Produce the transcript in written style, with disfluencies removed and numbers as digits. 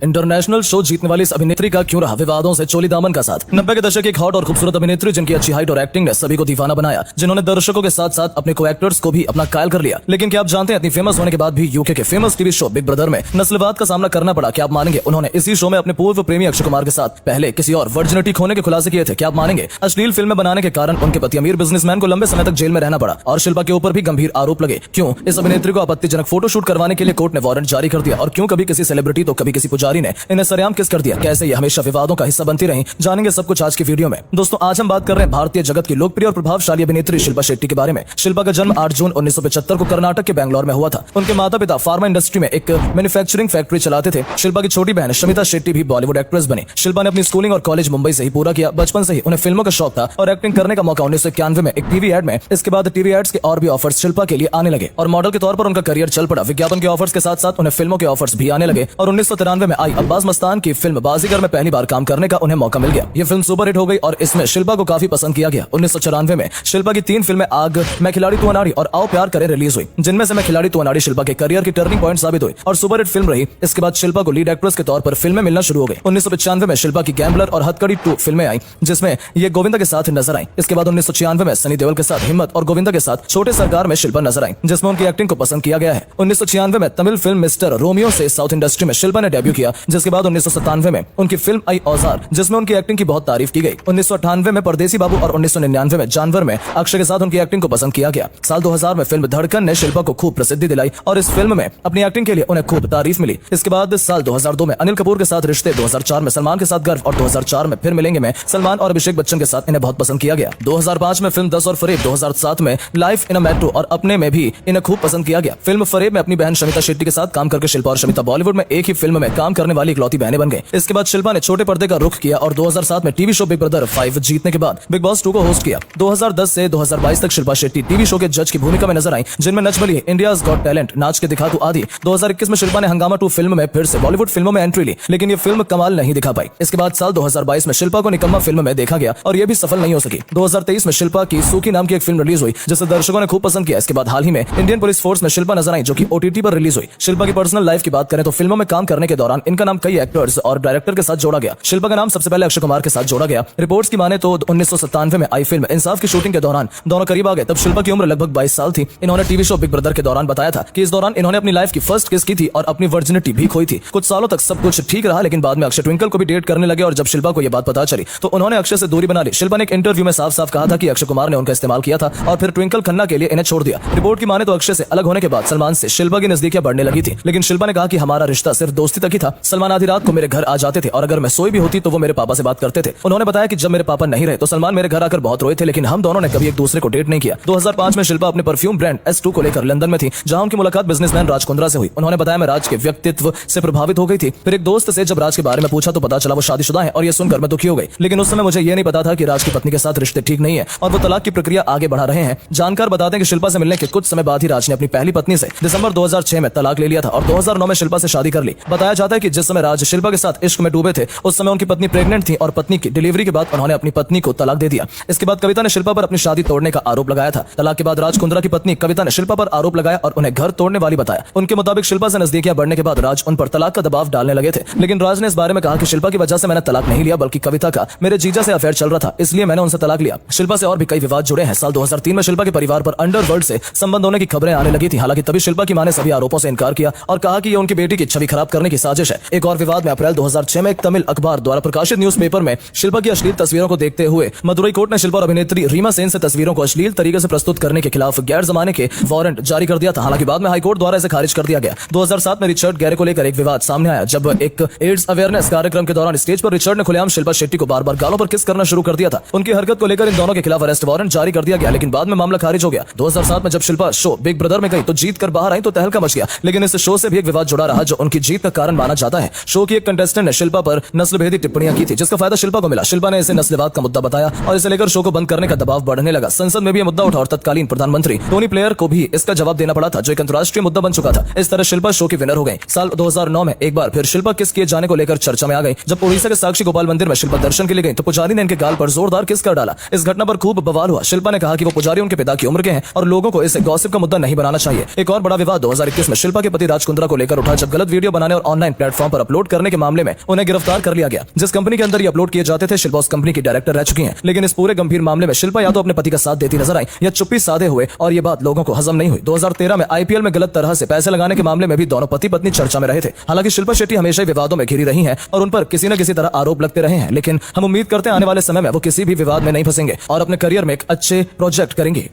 International show जीतने वाली इस अभिनेत्री का क्यों रहा विवादों से चोली दामन का साथ। 90 के दशक की एक हॉट और खूबसूरत अभिनेत्री जिनकी अच्छी हाइट और एक्टिंग ने सभी को दीवाना बनाया, जिन्होंने दर्शकों के साथ साथ अपने को एक्टर्स को भी अपना कायल कर लिया। लेकिन क्या आप जानते हैं इतनी फेमस होने के बाद भी यूके के famous TV show big brother में नस्लवाद का सामना करना पड़ा। क्या आप मानेंगे उन्होंने इसी शो में अपने पूर्व प्रेमी अक्षय कुमार के साथ पहले किसी और वर्जिनिटी खोने के खुलासे किए थे। क्या आप मानेंगे अश्लील फिल्में बनाने के कारण उनके पति अमीर बिजनेसमैन को लंबे समय तक जेल में रहना पड़ा और शिल्पा के ऊपर भी गंभीर आरोप लगे। क्यों इस अभिनेत्री को आपत्तिजनक फोटोशूट करवाने के लिए कोर्ट ने वारंट जारी कर दिया और क्यों कभी किसी सेलिब्रिटी तो कभी किसी पुजारी ने इन्हें सरेआम किस कर दिया। कैसे ये हमेशा विवादों का हिस्सा बनती रही, जानेंगे सब कुछ आज की वीडियो में। दोस्तों आज हम बात कर रहे हैं भारतीय जगत की लोकप्रिय और प्रभावशाली अभिनेत्री शिल्पा शेट्टी के बारे में। शिल्पा का जन्म 8 जून 1975 को कर्नाटक के बैंगलोर में हुआ था। उनके माता पिता फार्मा इंडस्ट्री में एक मैन्युफैक्चरिंग फैक्ट्री चलाते थे। शिल्पा की छोटी बहन शमिता शेट्टी भी बॉलीवुड एक्ट्रेस बनी। शिल्पा ने अपनी स्कूलिंग और कॉलेज मुंबई से ही पूरा किया। बचपन से ही उन्हें फिल्मों का शौक था और एक्टिंग करने का मौका 1991 में एक टीवी एड में। इसके बाद टीवी एड्स के और भी ऑफर्स शिल्पा के लिए आने लगे और मॉडल के तौर पर उनका करियर चल पड़ा। विज्ञापन के ऑफर्स के साथ साथ उन्हें फिल्मों के ऑफर्स भी आने लगे और 1993 में आई अब्बास मस्तान की फिल्म बाजीगर में पहली बार काम करने का उन्हें मौका मिल गया। ये फिल्म सुपरहिट हो गई और इसमें शिल्पा को काफी पसंद किया गया। 1994 में शिल्पा की 3 फिल्में आग, मैं खिलाड़ी तू अनाड़ी और आओ प्यार करें रिलीज हुई, जिनमें से मैं खिलाड़ी तू अनाड़ी शिल्पा के करियर की टर्निंग पॉइंट साबित हुई और सुपरहिट फिल्म रही। इसके बाद शिल्पा को लीड एक्ट्रेस के तौर पर फिल्में मिलना शुरू हो गई। 1995 में शिल्पा की गैम्बलर और हथकड़ी 2 फिल्में आई, जिसमें ये गोविंदा के साथ नजर आई। इसके बाद 1996 में सनी देओल के साथ हिम्मत और गोविंदा के साथ छोटे सरकार में शिल्पा नजर आई, जिसमें उनकी एक्टिंग को पसंद किया गया है। 1996 में तमिल फिल्म मिस्टर रोमियो से साउथ इंडस्ट्री में शिल्पा ने डेब्यू किया, जिसके बाद 1997 में उनकी फिल्म आई औजार, जिसमें उनकी एक्टिंग की बहुत तारीफ की गई। 1998 में परदेसी बाबू और 1999 में जानवर में अक्षय के साथ उनकी एक्टिंग को पसंद किया गया। साल 2000 में फिल्म धड़कन ने शिल्पा को खूब प्रसिद्धि दिलाई और इस फिल्म में अपनी एक्टिंग के लिए उन्हें खूब तारीफ मिली। इसके बाद साल 2002 में अनिल कपूर के साथ रिश्ते, 2004 में सलमान के साथ गर्व और 2004 में फिर मिलेंगे में सलमान और अभिषेक बच्चन के साथ इन्हें बहुत पसंद किया गया। 2005 में फिल्म 10 और फरेब, 2007 में लाइफ इन अ मेट्रो और अपने में भी इन्हें खूब पसंद किया गया। फिल्म फरेब में अपनी बहन शमिता शेट्टी के साथ काम करके शिल्पा और शमिता बॉलीवुड में एक ही फिल्म में काम करने वाली इकलौती बहनें बन गई। इसके बाद शिल्पा ने छोटे पर्दे का रुख किया और 2007 में टीवी शो बिग ब्रदर 5 जीतने के बाद बिग बॉस 2 को होस्ट किया। 2010 से 2022 तक शिल्पा शेट्टी टीवी शो के जज की भूमिका में नजर आई, जिनमें Nach Baliye, India's got talent, नाच के दिखा तू आदि। 2021 में शिल्पा ने हंगामा 2 फिल्म में फिर से बॉलीवुड फिल्मों में एंट्री ली, लेकिन ये फिल्म कमाल नहीं दिखा पाई। इसके बाद साल 2022 में शिल्पा को निकम्मा फिल्म में देखा गया और ये भी सफल नहीं हो सकी। 2023 में शिल्पा की सूखी नाम की एक फिल्म रिलीज हुई, जिसे दर्शकों ने खूब पसंद किया। इसके बाद हाल ही में इंडियन पुलिस फोर्स में शिल्पा नजर आई, जो कि OTT पर रिलीज हुई। शिल्पा की पर्सनल लाइफ की बात करें तो फिल्मों में काम करने के दौरान इनका नाम कई एक्टर्स और डायरेक्टर के साथ जोड़ा गया। शिल्पा का नाम सबसे पहले अक्षय कुमार के साथ जोड़ा गया। रिपोर्ट्स की माने तो 1997 में आई फिल्म इंसाफ की शूटिंग के दौरान दोनों करीब आ गए। तब शिल्पा की उम्र लगभग 22 साल थी। इन्होंने टीवी शो बिग ब्रदर के दौरान बताया था कि इस दौरान इन्होंने अपनी लाइफ की फर्स्ट किस की थी और अपनी वर्जिनिटी भी खोई थी। कुछ सालों तक सब कुछ ठीक रहा, लेकिन बाद में अक्षय ट्विंकल को भी डेट करने लगे और जब शिल्पा को यह बात पता चली तो उन्होंने अक्षय से दूरी बना ली। शिल्पा ने एक इंटरव्यू में साफ साफ कहा था कि अक्षय कुमार ने उनका इस्तेमाल किया था और फिर ट्विंकल खन्ना के लिए इन्हें छोड़ दिया। रिपोर्ट की माने तो अक्षय से अलग होने के बाद सलमान से शिल्पा की नजदीकियां बढ़ने लगी थी, लेकिन शिल्पा ने कहा कि हमारा रिश्ता सिर्फ दोस्ती तक ही था। सलमान आधी रात को मेरे घर आ जाते थे और अगर मैं सोई भी होती तो वो मेरे पापा से बात करते थे। उन्होंने बताया कि जब मेरे पापा नहीं रहे तो सलमान मेरे घर आकर बहुत रोए थे, लेकिन हम दोनों ने कभी एक दूसरे को डेट नहीं किया। 2005 में शिल्पा अपने परफ्यूम ब्रांड S2 को लेकर लंदन में थी, जहां उनकी मुलाकात बिजनेसमैन राज कुंद्रा से हुई। उन्होंने बताया मैं राज के व्यक्तित्व से प्रभावित हो गई थी। फिर एक दोस्त से जब राज के बारे में पूछा तो पता चला वो शादीशुदा है और ये सुनकर मैं दुखी हो गई, लेकिन उस समय मुझे ये नहीं पता था कि राज की पत्नी के साथ रिश्ते ठीक नहीं है और वो तलाक की प्रक्रिया आगे बढ़ा रहे हैं। जानकार बताते हैं कि शिल्पा से मिलने के कुछ समय बाद ही राज ने अपनी पहली पत्नी से दिसंबर 2006 में तलाक ले लिया था और 2009 में शिल्पा से शादी कर ली। बताया जाता है कि जिस समय राज शिल्पा के साथ इश्क में डूबे थे उस समय उनकी पत्नी प्रेग्नेंट थी और पत्नी की डिलीवरी के बाद उन्होंने अपनी पत्नी को तलाक दे दिया। इसके बाद कविता ने शिल्पा पर अपनी शादी तोड़ने का आरोप लगाया था। तलाक के बाद राज कुंद्रा की पत्नी कविता ने शिल्पा पर आरोप लगाया और उन्हें घर तोड़ने वाली बताया। उनके मुताबिक शिल्पा से नजदीकियां बढ़ने के बाद राज उन पर तलाक का दबाव डालने लगे थे, लेकिन राज ने इस बारे में कहा कि शिल्पा की वजह से मैंने तलाक नहीं लिया, बल्कि कविता का मेरे जीजा से अफेयर चल रहा था, इसलिए मैंने उनसे तलाक लिया। शिल्पा से और भी कई विवाद जुड़े हैं। साल 2003 में शिल्पा के परिवार पर अंडरवर्ल्ड से संबंध होने की खबरें आने लगी थी। हालांकि तभी शिल्पा की मां ने सभी आरोपों से इनकार किया और कहा कि ये उनकी बेटी की छवि खराब करने की साजिश है। एक और विवाद में अप्रैल 2006 में एक तमिल अखबार द्वारा प्रकाशित न्यूज़पेपर में शिल्पा की अश्लील तस्वीरों को देखते हुए मदुरई कोर्ट ने शिल्पा और अभिनेत्री रीमा सेन से तस्वीरों को अश्लील तरीके से प्रस्तुत करने के खिलाफ गैर जमाने के वारंट जारी कर दिया था। हालांकि बाद में हाईकोर्ट द्वारा इसे खारिज कर दिया गया। 2007 में रिचर्ड गैरे को लेकर एक विवाद सामने आया, जब एक एड्स अवेयरनेस कार्यक्रम के दौरान स्टेज पर रिचर्ड ने खुलेआम शिल्पा शेट्टी को बार-बार गालों पर किस करना शुरू कर दिया था। उनकी हरकत को लेकर इन दोनों के खिलाफ अरेस्ट वारंट जारी कर दिया गया, लेकिन बाद में मामला खारिज हो गया। 2007 में जब शिल्पा शो बिग ब्रदर में गई तो जीत कर बाहर आई तो तहलका मच गया, लेकिन इस शो से भी एक विवाद जुड़ा रहा जो उनकी जीत का कारण माना जाता है। शो की एक कंटेस्टेंट ने शिल्पा पर नस्लभेदी टिप्पणियां की थी, जिसका फायदा शिल्पा को मिला। शिल्पा ने इसे नस्लवाद का मुद्दा बताया और इसे लेकर शो को बंद करने का दबाव बढ़ने लगा। संसद में भी यह मुद्दा उठा और तत्कालीन प्रधानमंत्री टोनी प्लेयर को भी इसका जवाब देना पड़ा था, जो एक अंतर्राष्ट्रीय मुद्दा बन चुका था। इस तरह शिल्पा शो की विनर हो गई। साल 2009 में एक बार फिर शिल्पा किस किए जाने को लेकर चर्चा में आ गई। जब ओडिशा के साक्षी गोपाल मंदिर में शिल्पा दर्शन के लिए गई तो पुजारी ने इनके गाल पर जोरदार किस कर डाला। इस घटना पर खूब बवाल हुआ। शिल्पा ने कहा कि वो पुजारी उनके पिता की उम्र के हैं और लोगों को इसे गॉसिप का मुद्दा नहीं बनाना चाहिए। एक और बड़ा विवाद 2021 में शिल्पा के पति राज कुंद्रा को लेकर उठा, जब गलत वीडियो बनाने और ऑनलाइन प्लेटफॉर्म पर अपलोड करने के मामले में उन्हें गिरफ्तार कर लिया गया। जिस कंपनी के अंदर ये अपलोड किए जाते थे, शिल्पा उस कंपनी की डायरेक्टर रह चुकी हैं। लेकिन इस पूरे गंभीर मामले में शिल्पा या तो अपने पति का साथ देती नजर आई या चुप्पी साधे हुए, और ये बात लोगों को हजम नहीं हुई। 2013 में आईपीएल में गलत तरह से पैसे लगाने के मामले में भी दोनों पति पत्नी चर्चा में रहे थे। हालांकि शिल्पा शेट्टी हमेशा ही विवादों में घिरी रही हैं और उन पर किसी न किसी तरह आरोप लगते रहे हैं, लेकिन हम उम्मीद करते हैं आने वाले समय में वो किसी भी विवाद में नहीं फंसेंगे और अपने करियर में एक अच्छे प्रोजेक्ट करेंगे।